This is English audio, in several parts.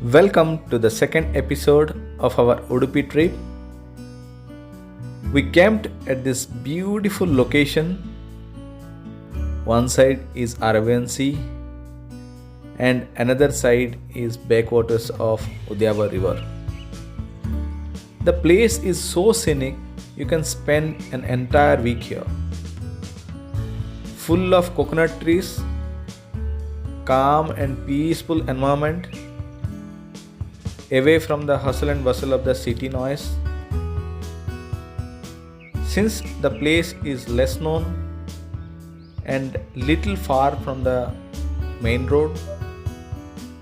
Welcome to the second episode of our Udupi trip. We camped at this beautiful location. One side is Arabian Sea and another side is backwaters of Udyava River. The place is so scenic you can spend an entire week here. Full of coconut trees, calm and peaceful environment, away from the hustle and bustle of the city noise. Since the place is less known and little far from the main road,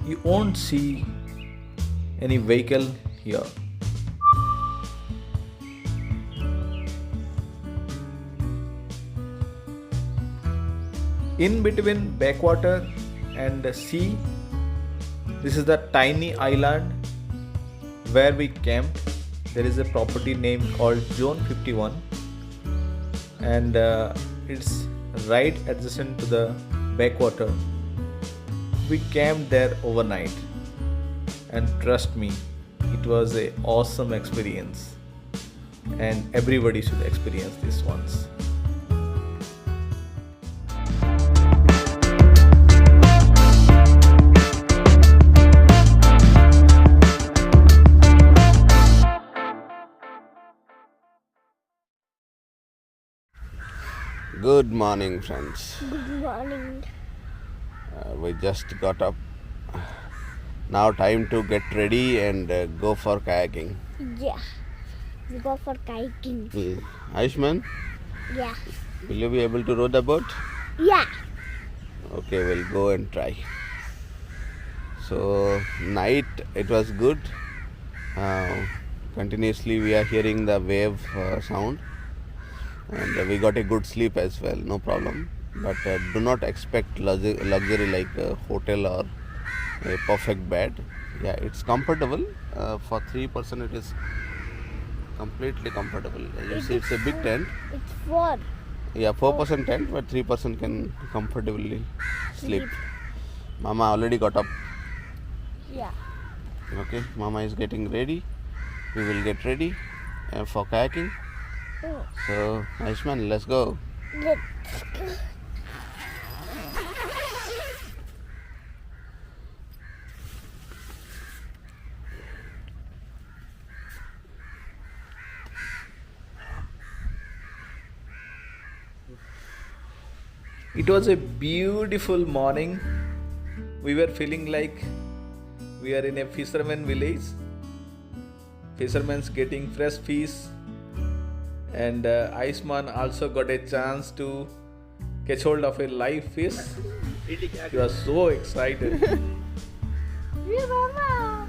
you won't see any vehicle here. In between backwater and the sea, this is the tiny island where we camped. There is a property name called Zone 51 and it's right adjacent to the backwater. We camped there overnight and trust me, it was an awesome experience and everybody should experience this once. Good morning, friends. Good morning. We just got up. Now, time to get ready and go for kayaking. Yeah, we go for kayaking. Aishman, Yeah. will you be able to row the boat? Yeah. Okay, we'll go and try. So, night it was good. Continuously, we are hearing the wave sound. And we got a good sleep as well, no problem. But do not expect luxury like a hotel or a perfect bed. Yeah, it's comfortable. For 3% it is completely comfortable. You see, it's a big tent. It's 4. Yeah, 4% tent, but 3% can comfortably sleep. Mama already got up. Yeah. Okay, Mama is getting ready. We will get ready for kayaking. So, Aishman, let's go. Let's go. It was a beautiful morning. We were feeling like we are in a fisherman village. Fishermen's getting fresh fish, and Aisman also got a chance to catch hold of a live fish. He was so excited. Yeah, Mama.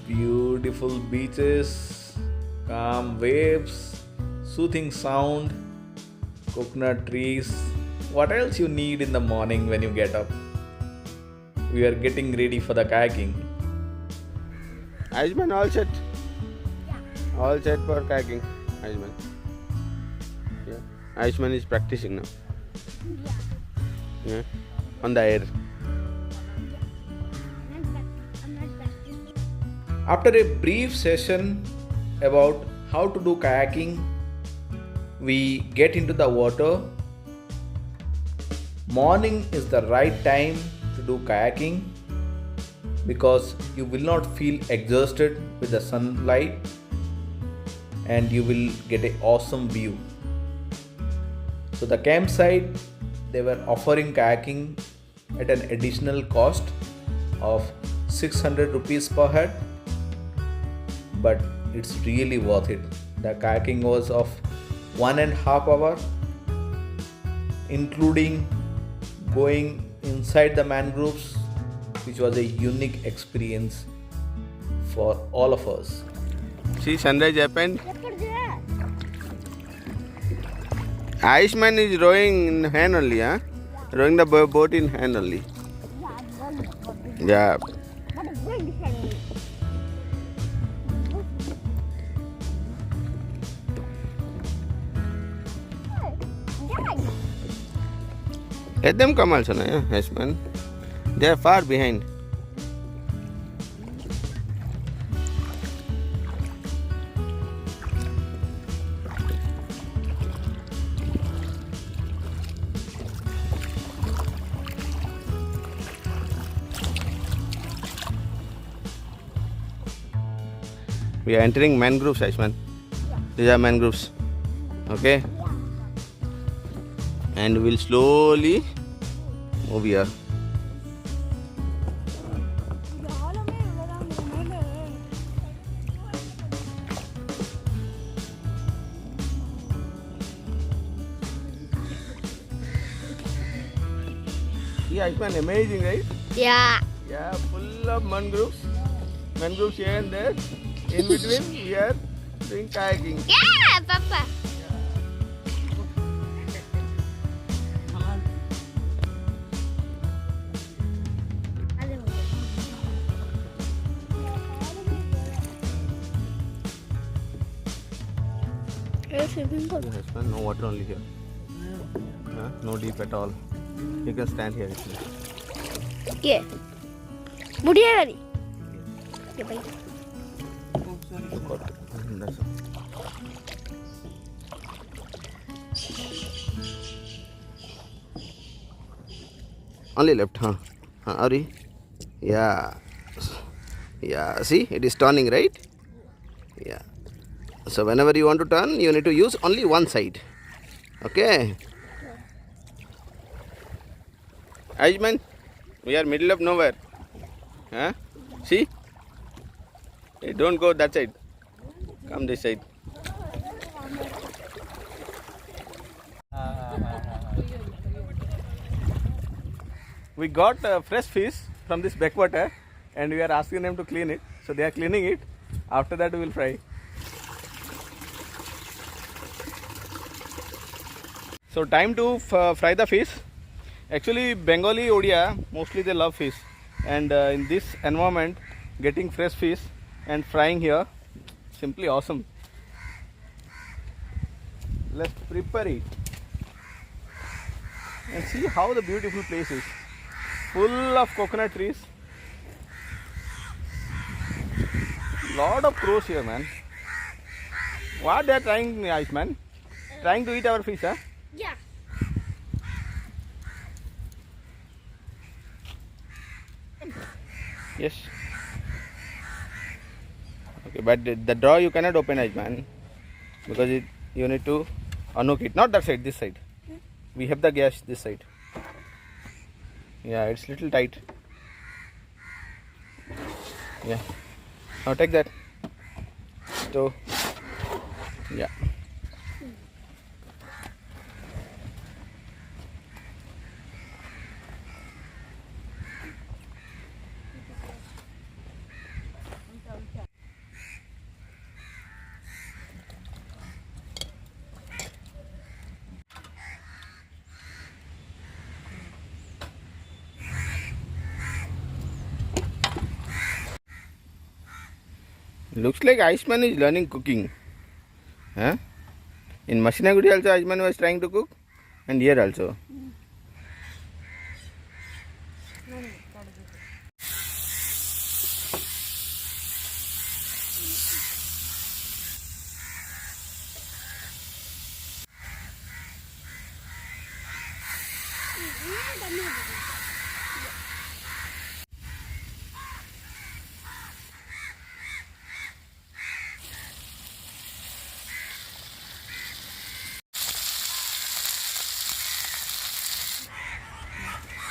Beautiful beaches, calm waves, soothing sound, coconut trees. What else you need in the morning when you get up? We are getting ready for the kayaking. Aishman, all set? All set for kayaking, Aishman. Yeah. Aishman is practicing now. Yeah. On the air. After a brief session about how to do kayaking, we get into the water. Morning is the right time to do kayaking because you will not feel exhausted with the sunlight and you will get an awesome view. So the campsite, they were offering kayaking at an additional cost of 600 rupees per head, but it's really worth it. The kayaking was of 1.5 hours, including going inside the mangroves, which was a unique experience for all of us. See, sunrise happened. Aishman is rowing in hand only, huh? Rowing the boat in hand only. Yeah. But a big family. Let them come also, yeah, Ashman. They are far behind. We are entering mangroves, Ashman. These are mangroves. Okay? And we'll slowly move here. Yeah, Ashman, amazing, right? Yeah. Yeah, full of mangroves. Mangroves here and there. In between, we are doing kayaking. Yeah, Papa. Swimming pool. Yes, man, no water only here. No deep at all. You can stand here. Yeah. Mudiya gani. Yeah, bye. That's all. Only left, huh? Ari? Yeah. Yeah, see, it is turning, right? Yeah. So whenever you want to turn, you need to use only one side. Okay? Ajman, we are middle of nowhere. Huh? See? Hey, don't go that side. Come this side. We got fresh fish from this backwater and we are asking them to clean it. So they are cleaning it. After that we will fry. So time to fry the fish. Actually Bengali Odia, mostly they love fish. And in this environment, getting fresh fish and frying here, simply awesome. Let's prepare it. And see how the beautiful place is. Full of coconut trees. Lot of crows here, man. What they are trying, Ashman? Trying to eat our fish, huh? Yeah. Yes. Okay, but the drawer you cannot open, Ashman, because you need to unhook it. Not that side, this side. We have the gas this side. Yeah, it's little tight. Yeah. Now take that. So, yeah. Looks like Ashman is learning cooking. Huh? In Mashinagudi also Ashman was trying to cook, and here also.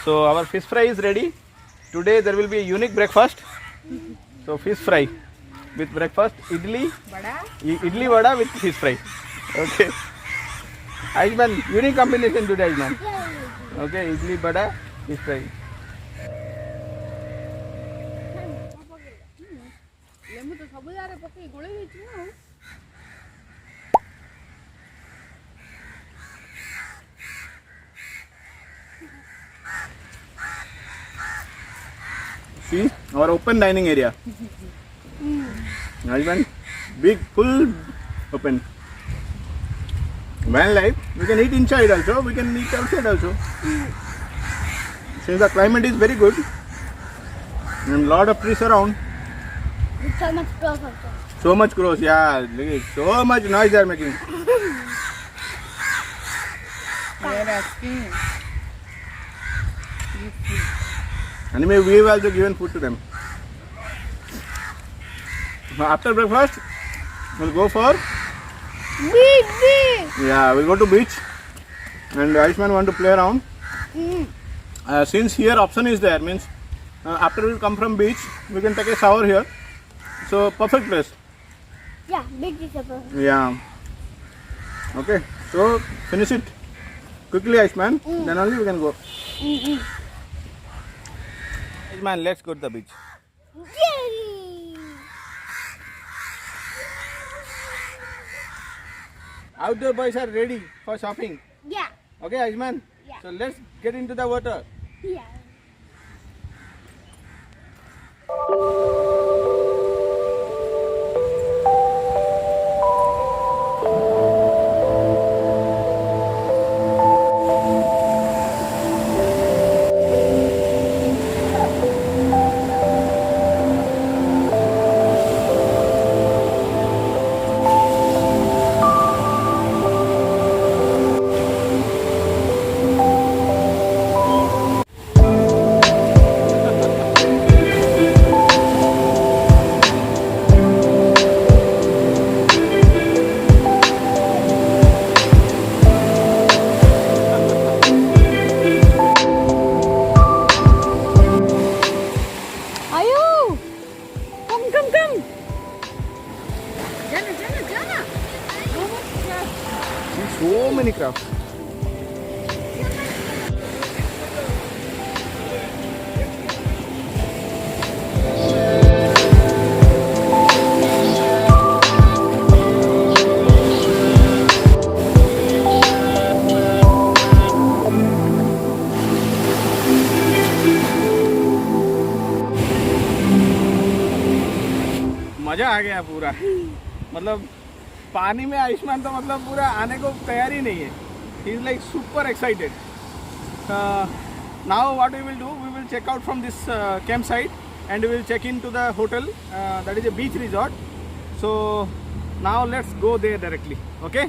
So our fish fry is ready. Today there will be a unique breakfast. So fish fry with breakfast, idli vada with fish fry. Okay. Ashman, unique combination today, Ashman. Okay, idli vada, fish fry. See our open dining area. Ashman, big, full open. Van life, we can eat inside also, we can eat outside also. since the climate is very good and lot of trees around, With so much cross also. so much crows, yeah, look at so much noise they are making. They are asking. Anyway, we have also given food to them. After breakfast, we'll go for, Big. yeah, we'll go to beach and Ayushman want to play around. Since here option is there, means after we come from beach, we can take a shower here. So perfect place. Yeah, big is a Yeah. Okay. So finish it quickly, Ayushman. Then only we can go. Ayushman, let's go to the beach. Yay! Outdoor boys are ready for shopping. Yeah. Okay, Ayushman. Yeah. So let's get into the water. Yeah. Ayu! Come. Jana. See so many crafts. मजा आ गया पूरा मतलब पानी में आयुष्मान तो मतलब पूरा आने को तैयार ही नहीं है he is like super excited now what we will do we will check out from this camp site and we will check in to the hotel that is a beach resort so now let's go there directly okay